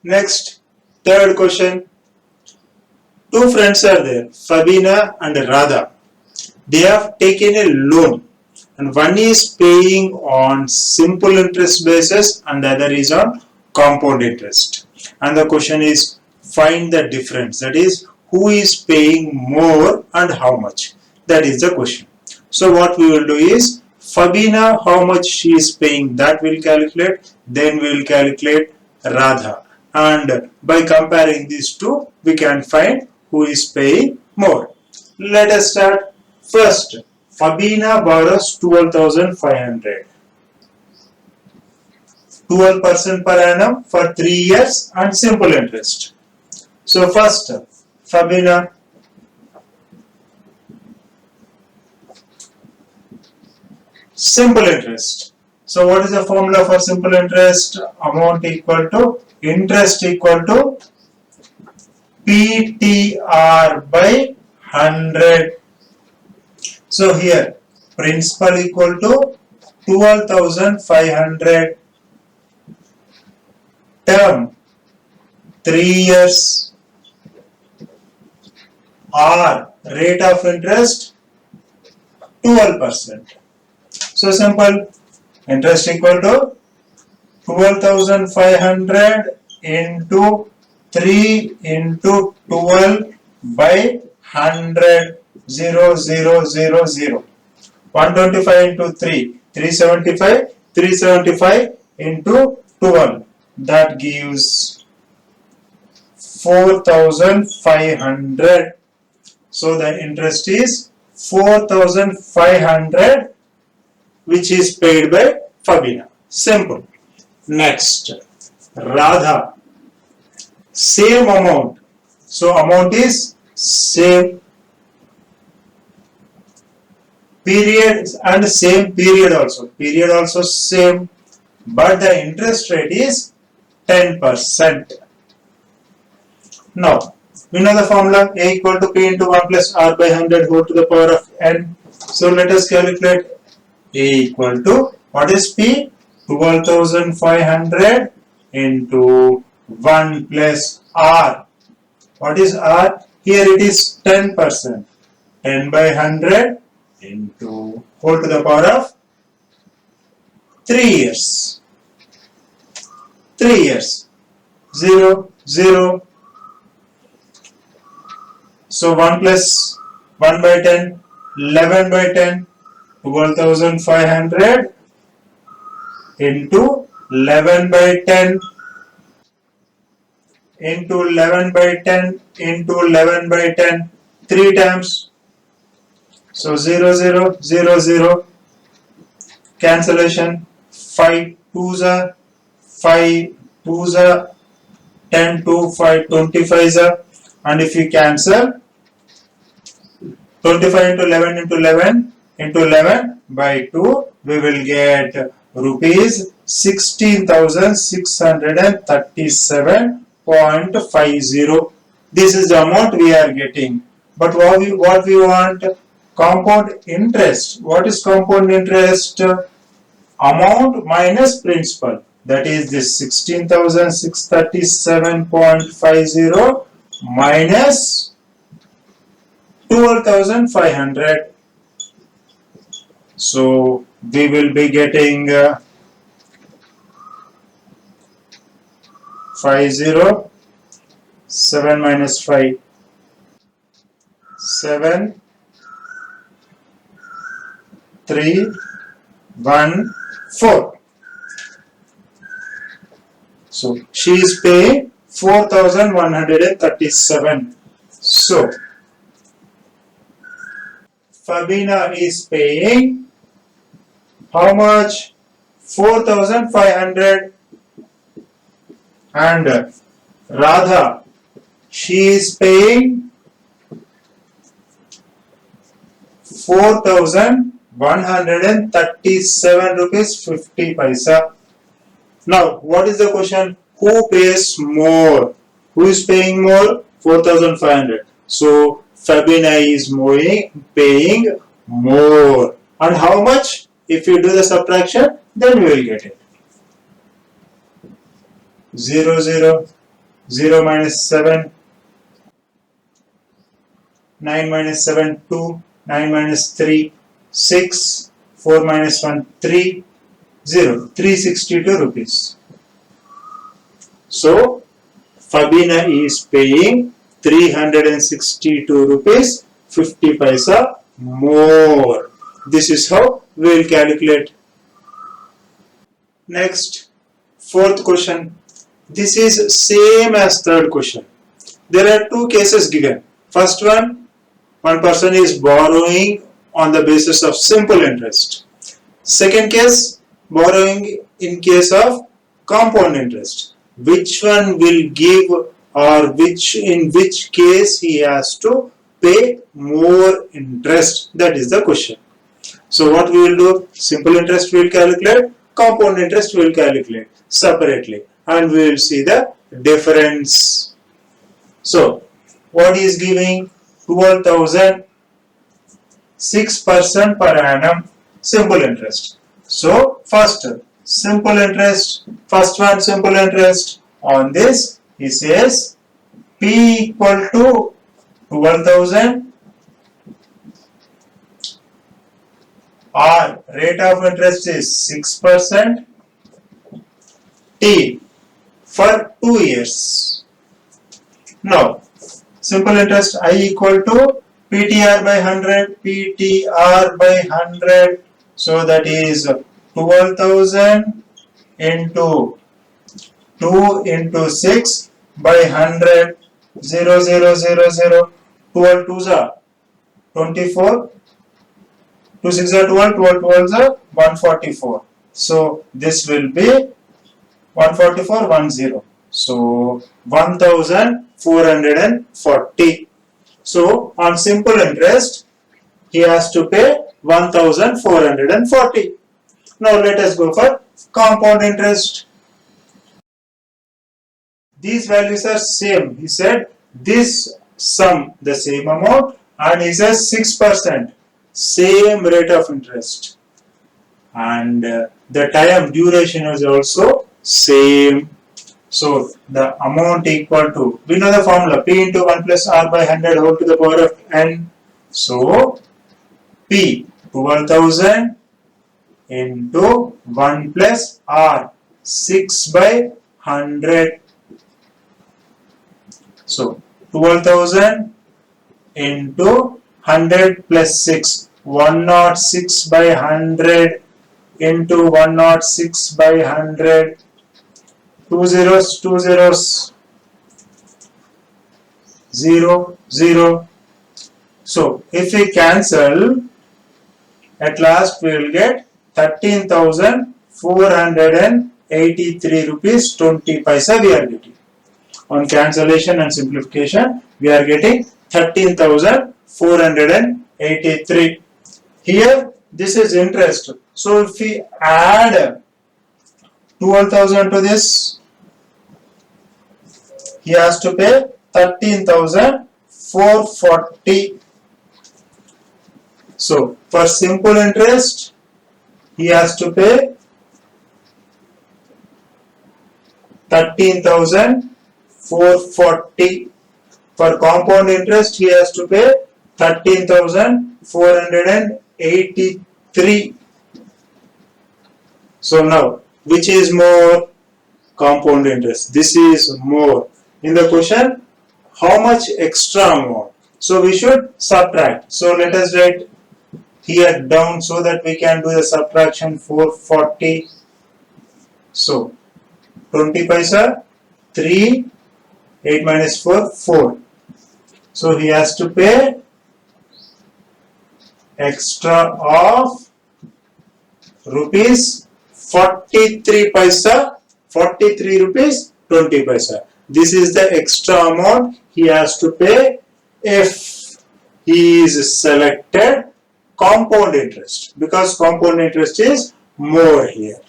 Next, third question. Two friends are there, Fabina and Radha. They have taken a loan and one is paying on simple interest basis and the other is on compound interest. And the question is find the difference, that is who is paying more and how much. That is the question. So what we will do is Fabina, how much she is paying, that we'll calculate, then we will calculate Radha, and by comparing these two we can find who is paying more. Let us start. First, Fabina borrows 12,500. 12% per annum for 3 years and simple interest. So first, Fabina, simple interest. So what is the formula for simple interest? Amount equal to interest equal to PTR by 100. So here principal equal to 12,500, term 3 years, R rate of interest 12%. So simple, interest equal to 12,500 into 3 into 12 by 100, 0, 0, 0, 0. 125 into 3, 375, 375 into 12. That gives 4,500. So the interest is 4,500 which is paid by Fabina. Simple. Next, Radha. Same amount. So amount is same. Period and same period also. Period also same. But the interest rate is 10%. Now, we know the formula A equal to P into 1 plus R by 100 whole to the power of N. So let us calculate A equal to, what is P? 12,500 into 1 plus R. What is R? Here it is 10%. 10 by 100 into whole to the power of 3 years. 3 years. 0, 0. So 1 plus 1 by 10, 11 by 10, 12,500 into 11 by 10 into 11 by 10 into 11 by 10, 3 times. So 0, 0, 0, 0. Cancellation. 5 2s are 5 2s are 10 2 5 25s are, and if you cancel 25 into 11 into 11 into 11 by 2, we will get rupees 16,637.50. This is the amount we are getting. But what we want? Compound interest. What is compound interest? Amount minus principal. That is this 16,637.50 minus 12,500. So we will be getting 50, 7 minus 5, 7, 3, 1, 4. So she is paying 4,137. So Fabina is paying how much? 4,500. And Radha, she is paying 4,137 rupees 50 paisa. Now, what is the question? Who pays more? Who is paying more? 4,500. So, Fabina is paying more. And how much? If you do the subtraction, then we will get it. 0, 0, 0 minus 7, 9 minus 7, 2, 9 minus 3, 6, 4 minus 1, 3, 0, 362 rupees. So, Fabina is paying 362 rupees 50 paisa more. This is how we will calculate. Next, fourth question. This is same as third question. There are two cases given. First one person is borrowing on the basis of simple interest. Second case, borrowing in case of compound interest. Which one will give, or in which case he has to pay more interest? That is the question. So what we will do? Simple interest we will calculate, compound interest we will calculate separately, and we will see the difference. So what is giving? 12,000, 6% per annum simple interest. So first simple interest, first one simple interest. On this he says P equal to 12,000, R rate of interest is 6%, T for 2 years. Now simple interest I equal to PTR by 100, PTR by 100. So that is 12,000 into 2 into 6 by 100, 0, 0, 0, 0, 12 2s are 24, 2 6 are 12, 12 12s are 144. So this will be 144, 10. So 1440. So on simple interest he has to pay 1440. Now let us go for compound interest. These values are same. He said this sum the same amount, and he says 6%, same rate of interest, and the time duration is also same. So the amount equal to, we know the formula, P into 1 plus R by 100 whole to the power of n. So P 12,000 into 1 plus R 6 by 100. So 12,000 into 100 plus 6, 106 by 100 into 106 by 100. 2 zeros, 2 zeros, 0, 0. So if we cancel, at last we will get 13,483 rupees 20 paisa we are getting. On cancellation and simplification, we are getting 13,483. Here this is interest. So if we add 12,000 to this, he has to pay 13,440. So for simple interest he has to pay 13,440. For compound interest he has to pay 13,483. So now which is more? Compound interest. This is more. In the question, how much extra more? So we should subtract. So let us write here down so that we can do the subtraction. 440. So 20 paisa, 3, 8 minus 4, 4. So he has to pay extra of rupees 43 paisa, 43 rupees 20 paisa. This is the extra amount he has to pay if he is selected compound interest, because compound interest is more here.